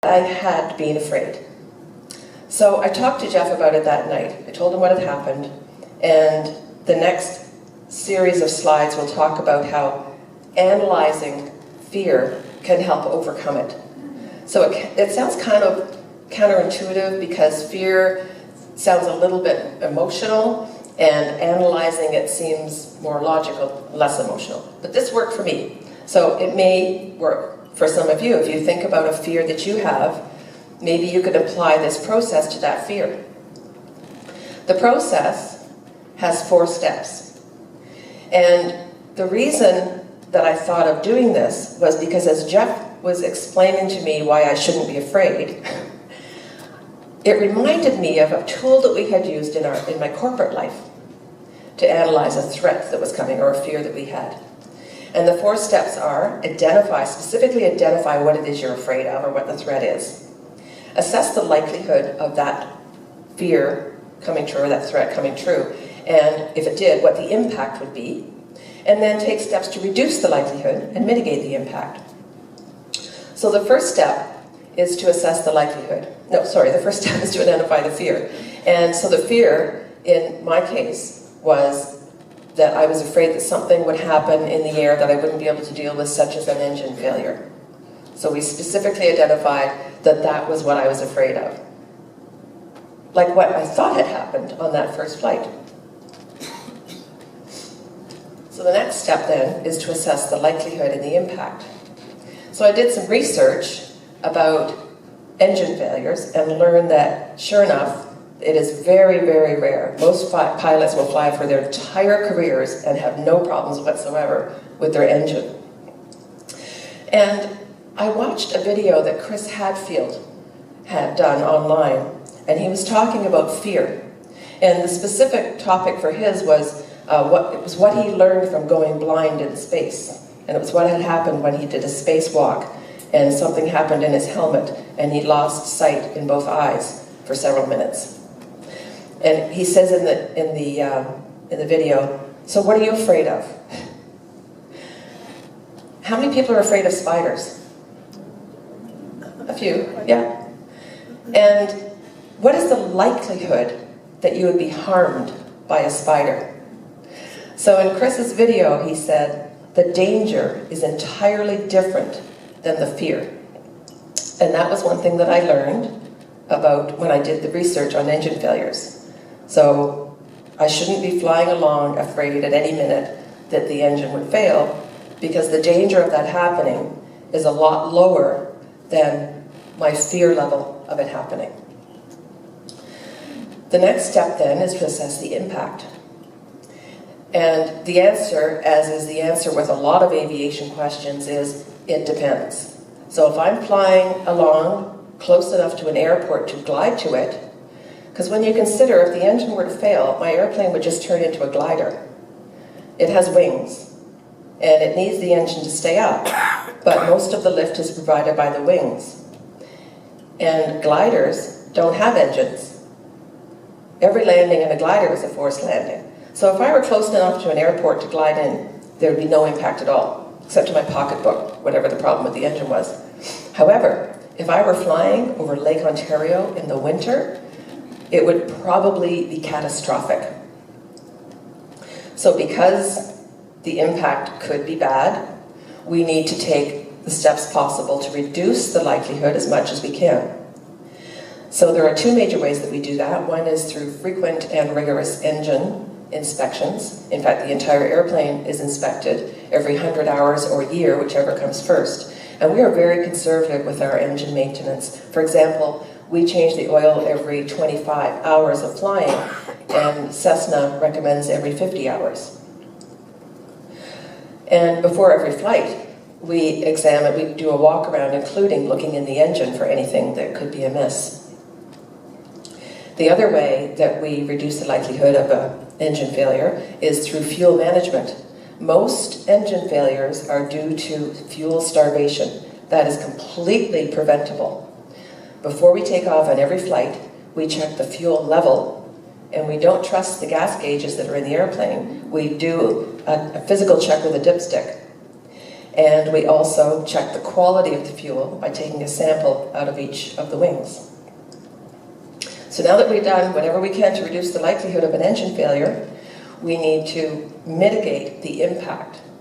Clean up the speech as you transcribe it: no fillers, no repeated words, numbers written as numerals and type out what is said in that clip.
I had been afraid. So I talked to Jeff about it that night. I told him what had happened, and the next series of slides will talk about how analyzing fear can help overcome it. So it sounds kind of counterintuitive because fear sounds a little bit emotional, and analyzing it seems more logical, less emotional. But this worked for me. So it may work for some of you. If you think about a fear that you have, maybe you could apply this process to that fear. The process has 4 steps. And the reason that I thought of doing this was because as Jeff was explaining to me why I shouldn't be afraid, it reminded me of a tool that we had used in my corporate life to analyze a threat that was coming or a fear that we had. And the 4 steps are specifically identify what it is you're afraid of or what the threat is. Assess the likelihood of that fear coming true or that threat coming true, and if it did, what the impact would be. And then take steps to reduce the likelihood and mitigate the impact. So the first step is to assess the likelihood. The first step is to identify the fear. And so the fear, in my case, was that I was afraid that something would happen in the air that I wouldn't be able to deal with, such as an engine failure. So we specifically identified that that was what I was afraid of. Like what I thought had happened on that first flight. So the next step then is to assess the likelihood and the impact. So I did some research about engine failures and learned that, sure enough, it is very, very rare. Most pilots will fly for their entire careers and have no problems whatsoever with their engine. And I watched a video that Chris Hadfield had done online, and he was talking about fear. And the specific topic for his was what he learned from going blind in space. And it was what had happened when he did a spacewalk, and something happened in his helmet, and he lost sight in both eyes for several minutes. And he says in the video, so what are you afraid of? How many people are afraid of spiders? A few, yeah. And what is the likelihood that you would be harmed by a spider? So in Chris's video, he said, the danger is entirely different than the fear. And that was one thing that I learned about when I did the research on engine failures. So I shouldn't be flying along afraid at any minute that the engine would fail, because the danger of that happening is a lot lower than my fear level of it happening. The next step then is to assess the impact. And the answer, as is the answer with a lot of aviation questions, is it depends. So if I'm flying along close enough to an airport to glide to it, because when you consider if the engine were to fail, my airplane would just turn into a glider. It has wings, and it needs the engine to stay up, but most of the lift is provided by the wings. And gliders don't have engines. Every landing in a glider is a forced landing. So if I were close enough to an airport to glide in, there would be no impact at all, except to my pocketbook, whatever the problem with the engine was. However, if I were flying over Lake Ontario in the winter, it would probably be catastrophic. So because the impact could be bad, we need to take the steps possible to reduce the likelihood as much as we can. So there are 2 major ways that we do that. One is through frequent and rigorous engine inspections. In fact, the entire airplane is inspected every 100 hours or year, whichever comes first. And we are very conservative with our engine maintenance. For example, we change the oil every 25 hours of flying, and Cessna recommends every 50 hours. And before every flight, we do a walk around, including looking in the engine for anything that could be amiss. The other way that we reduce the likelihood of an engine failure is through fuel management. Most engine failures are due to fuel starvation. That is completely preventable. Before we take off on every flight, we check the fuel level, and we don't trust the gas gauges that are in the airplane. We do a physical check with a dipstick. And we also check the quality of the fuel by taking a sample out of each of the wings. So now that we've done whatever we can to reduce the likelihood of an engine failure, we need to mitigate the impact